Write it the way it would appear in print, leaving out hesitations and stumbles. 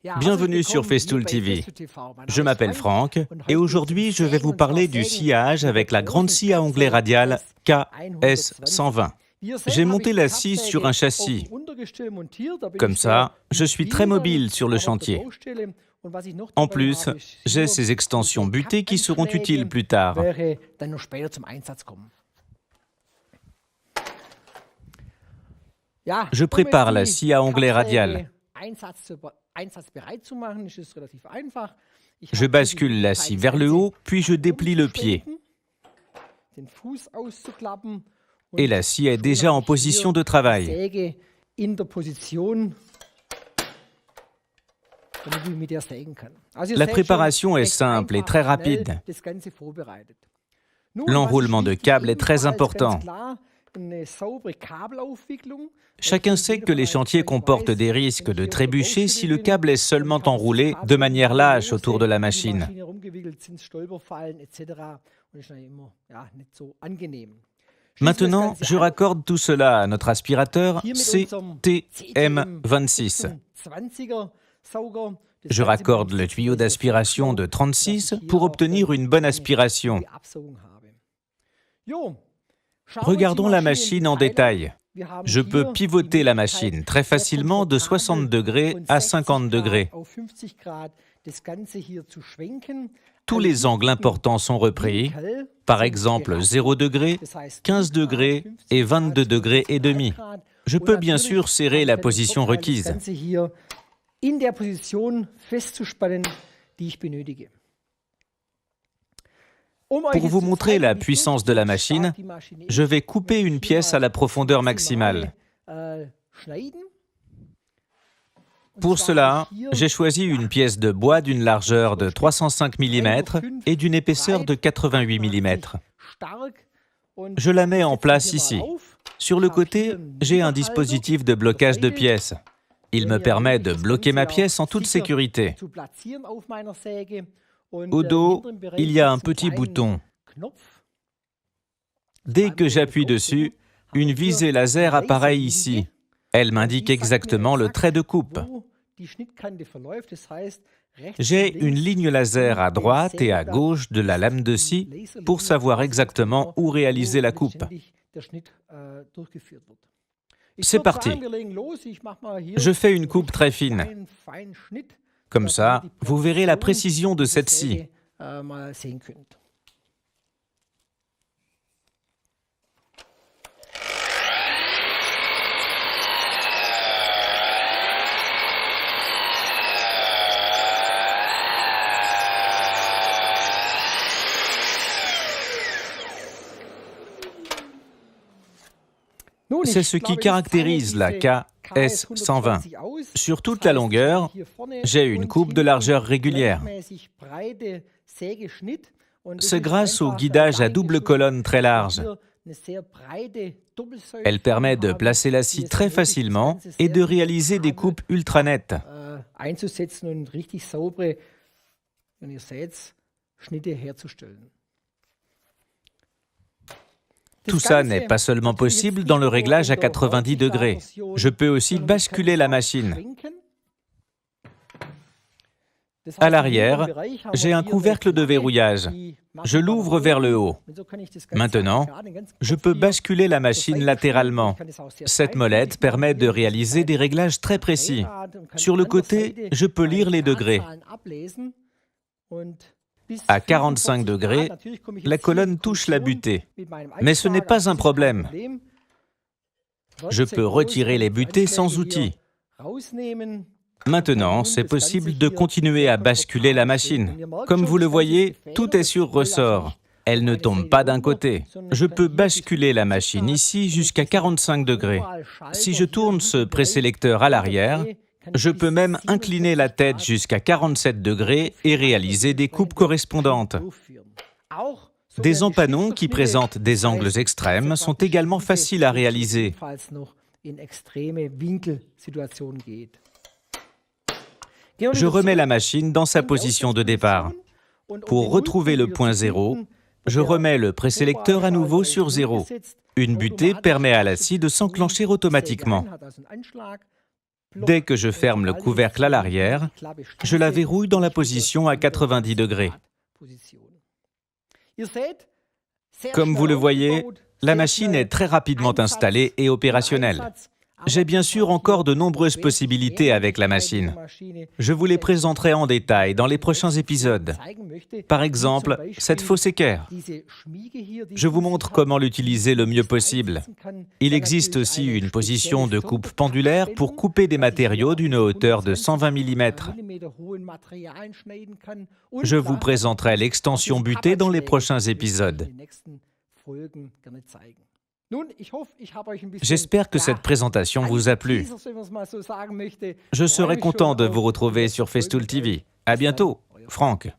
Bienvenue sur Festool TV. Je m'appelle Franck et aujourd'hui je vais vous parler du sciage avec la grande scie à onglet radial KS120. J'ai monté la scie sur un châssis. Comme ça, je suis très mobile sur le chantier. En plus, j'ai ces extensions butées qui seront utiles plus tard. Je prépare la scie à onglet radial. Je bascule la scie vers le haut, puis je déplie le pied. Et la scie est déjà en position de travail. La préparation est simple et très rapide. L'enroulement de câbles est très important. Chacun sait que les chantiers comportent des risques de trébucher si le câble est seulement enroulé de manière lâche autour de la machine. Maintenant, je raccorde tout cela à notre aspirateur CTM26. Je raccorde le tuyau d'aspiration de 36 pour obtenir une bonne aspiration. Regardons la machine en détail. Je peux pivoter la machine très facilement de 60 degrés à 50 degrés. Tous les angles importants sont repris, par exemple 0 degré, 15 degrés et 22 degrés et demi. Je peux bien sûr serrer la position requise. Pour vous montrer la puissance de la machine, je vais couper une pièce à la profondeur maximale. Pour cela, j'ai choisi une pièce de bois d'une largeur de 305 mm et d'une épaisseur de 88 mm. Je la mets en place ici. Sur le côté, j'ai un dispositif de blocage de pièces. Il me permet de bloquer ma pièce en toute sécurité. Au dos, il y a un petit bouton. Dès que j'appuie dessus, une visée laser apparaît ici. Elle m'indique exactement le trait de coupe. J'ai une ligne laser à droite et à gauche de la lame de scie pour savoir exactement où réaliser la coupe. C'est parti. Je fais une coupe très fine. Comme ça, vous verrez la précision de cette scie. C'est ce qui caractérise la KS120. Sur toute la longueur, j'ai une coupe de largeur régulière. C'est grâce au guidage à double colonne très large. Elle permet de placer la scie très facilement et de réaliser des coupes ultra nettes. Tout ça n'est pas seulement possible dans le réglage à 90 degrés. Je peux aussi basculer la machine. À l'arrière, j'ai un couvercle de verrouillage. Je l'ouvre vers le haut. Maintenant, je peux basculer la machine latéralement. Cette molette permet de réaliser des réglages très précis. Sur le côté, je peux lire les degrés. À 45 degrés, la colonne touche la butée. Mais ce n'est pas un problème. Je peux retirer les butées sans outil. Maintenant, c'est possible de continuer à basculer la machine. Comme vous le voyez, tout est sur ressort. Elle ne tombe pas d'un côté. Je peux basculer la machine ici jusqu'à 45 degrés. Si je tourne ce présélecteur à l'arrière, je peux même incliner la tête jusqu'à 47 degrés et réaliser des coupes correspondantes. Des empanons qui présentent des angles extrêmes sont également faciles à réaliser. Je remets la machine dans sa position de départ. Pour retrouver le point 0, je remets le présélecteur à nouveau sur 0. Une butée permet à la scie de s'enclencher automatiquement. Dès que je ferme le couvercle à l'arrière, je la verrouille dans la position à 90 degrés. Comme vous le voyez, la machine est très rapidement installée et opérationnelle. J'ai bien sûr encore de nombreuses possibilités avec la machine. Je vous les présenterai en détail dans les prochains épisodes. Par exemple, cette fausse équerre. Je vous montre comment l'utiliser le mieux possible. Il existe aussi une position de coupe pendulaire pour couper des matériaux d'une hauteur de 120 mm. Je vous présenterai l'extension butée dans les prochains épisodes. J'espère que cette présentation vous a plu. Je serai content de vous retrouver sur Festool TV. À bientôt, Franck.